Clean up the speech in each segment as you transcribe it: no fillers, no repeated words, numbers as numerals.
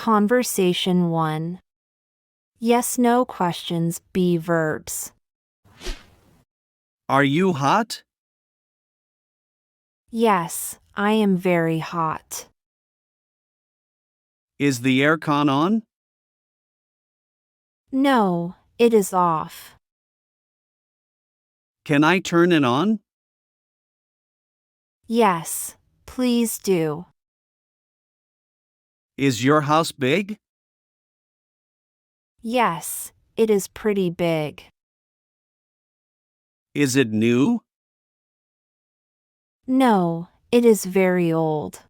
Conversation 1. Yes, no questions, be verbs. Are you hot? Yes, I am very hot. Is the aircon on? No, it is off. Can I turn it on? Yes, please do. Is your house big? Yes, it is pretty big. Is it new? No, it is very old.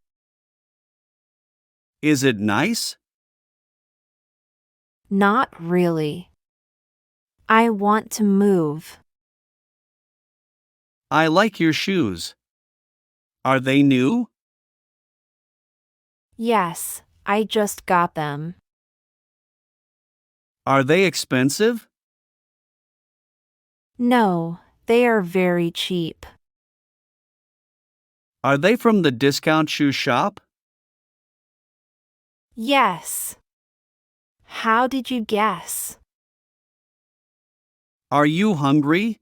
Is it nice? Not really. I want to move. I like your shoes. Are they new? Yes, I just got them. Are they expensive? No, they are very cheap. Are they from the discount shoe shop? Yes. How did you guess? Are you hungry?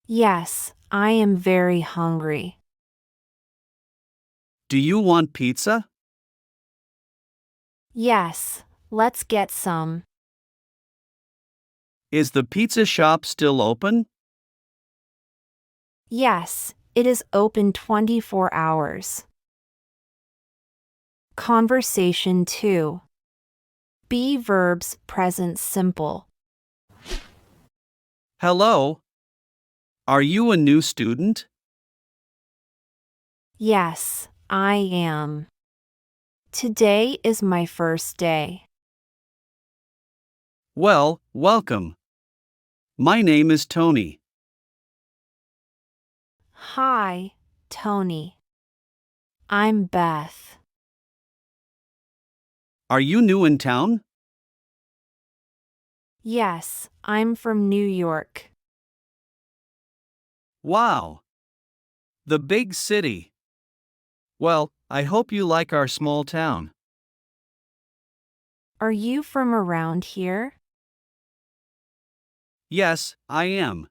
Yes, I am very hungry. Do you want pizza? Yes, let's get some. Is the pizza shop still open? Yes, it is open 24 hours. Conversation 2. Be verbs present simple. Hello. Are you a new student? Yes, I am. Today is my first day. Well, welcome. My name is Tony. Hi, Tony. I'm Beth. Are you new in town? Yes, I'm from New York. Wow. The big city. Well, I hope you like our small town. Are you from around here? Yes, I am.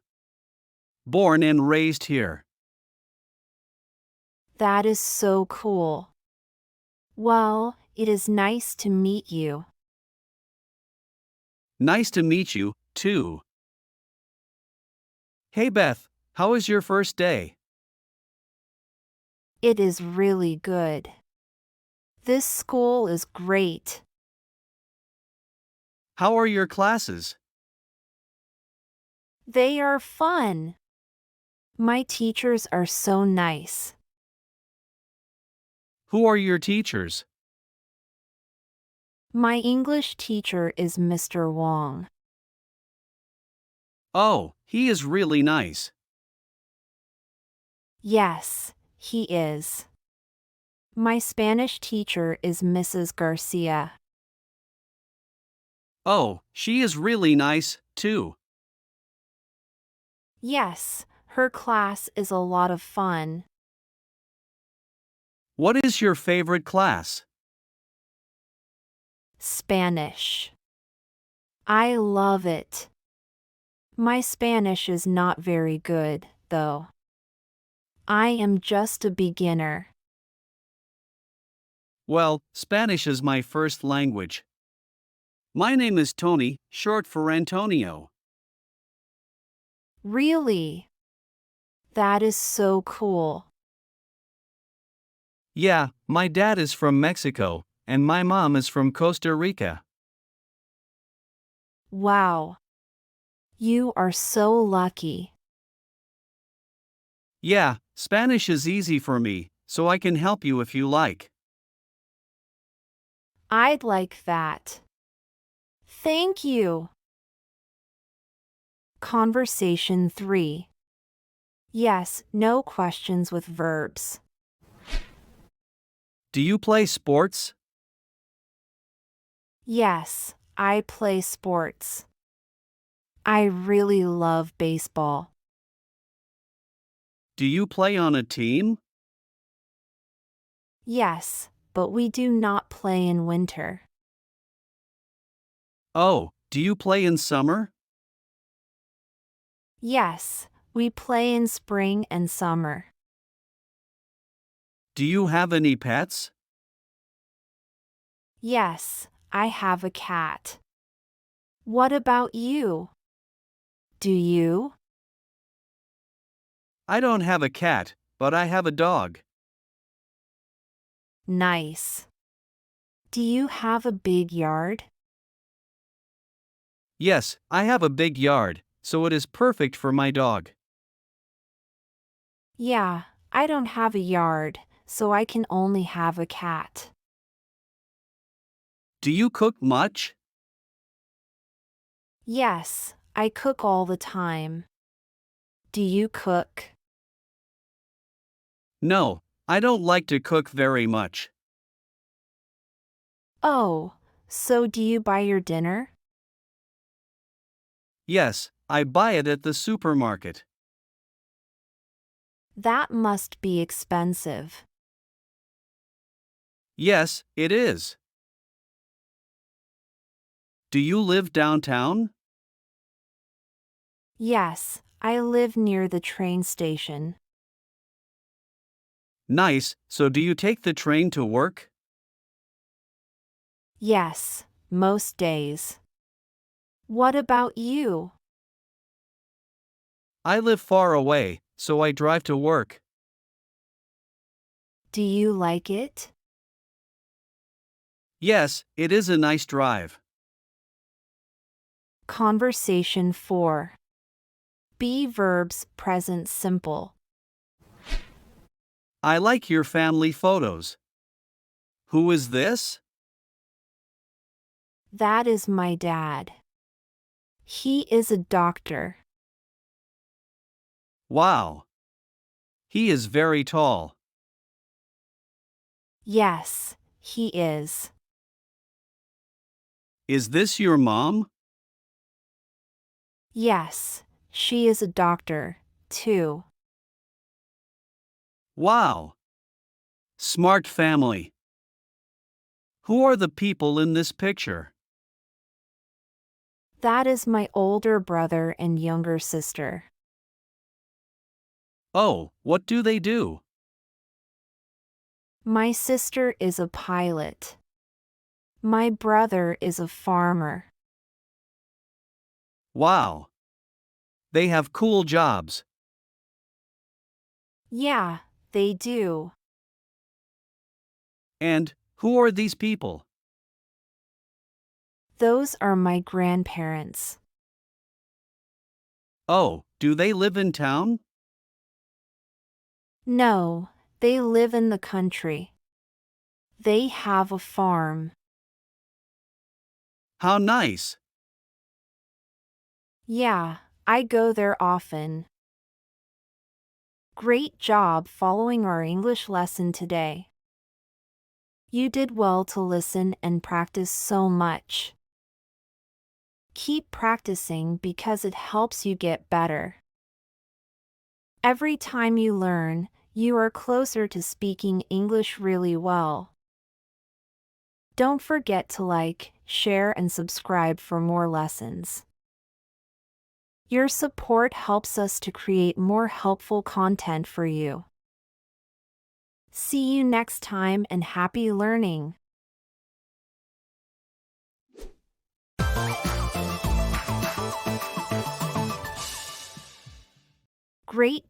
Born and raised here. That is so cool. Well, it is nice to meet you. Nice to meet you, too. Hey Beth, how was your first day? It is really good. This school is great. How are your classes? They are fun. My teachers are so nice. Who are your teachers? My English teacher is Mr. Wong. Oh, he is really nice. Yes, he is. My Spanish teacher is Mrs. Garcia. Oh, she is really nice, too. Yes, her class is a lot of fun. What is your favorite class? Spanish. I love it. My Spanish is not very good, though. I am just a beginner. Well, Spanish is my first language. My name is Tony, short for Antonio. Really? That is so cool. Yeah, my dad is from Mexico, and my mom is from Costa Rica. Wow. You are so lucky. Yeah, Spanish is easy for me, so I can help you if you like. I'd like that. Thank you. Conversation 3. Yes, no questions with verbs. Do you play sports? Yes, I play sports. I really love baseball. Do you play on a team? Yes, but we do not play in winter. Oh, do you play in summer? Yes, we play in spring and summer. Do you have any pets? Yes, I have a cat. What about you? Do you? I don't have a cat, but I have a dog. Nice. Do you have a big yard? Yes, I have a big yard, so it is perfect for my dog. Yeah, I don't have a yard, so I can only have a cat. Do you cook much? Yes, I cook all the time. Do you cook? No, I don't like to cook very much. Oh, so do you buy your dinner? Yes, I buy it at the supermarket. That must be expensive. Yes, it is. Do you live downtown? Yes, I live near the train station. Nice, so do you take the train to work? Yes, most days. What about you? I live far away, so I drive to work. Do you like it? Yes, it is a nice drive. Conversation 4. Be verbs present simple. I like your family photos. Who is this? That is my dad. He is a doctor. Wow. He is very tall. Yes, he is. Is this your mom? Yes, she is a doctor, too. Wow. Smart family. Who are the people in this picture? That is my older brother and younger sister. Oh, what do they do? My sister is a pilot. My brother is a farmer. Wow. They have cool jobs. Yeah, they do. And who are these people? Those are my grandparents. Oh, do they live in town? No, they live in the country. They have a farm. How nice. Yeah, I go there often. Great job following our English lesson today. You did well to listen and practice so much. Keep practicing because it helps you get better. Every time you learn, you are closer to speaking English really well. Don't forget to like, share, and subscribe for more lessons. Your support helps us to create more helpful content for you. See you next time and happy learning! Great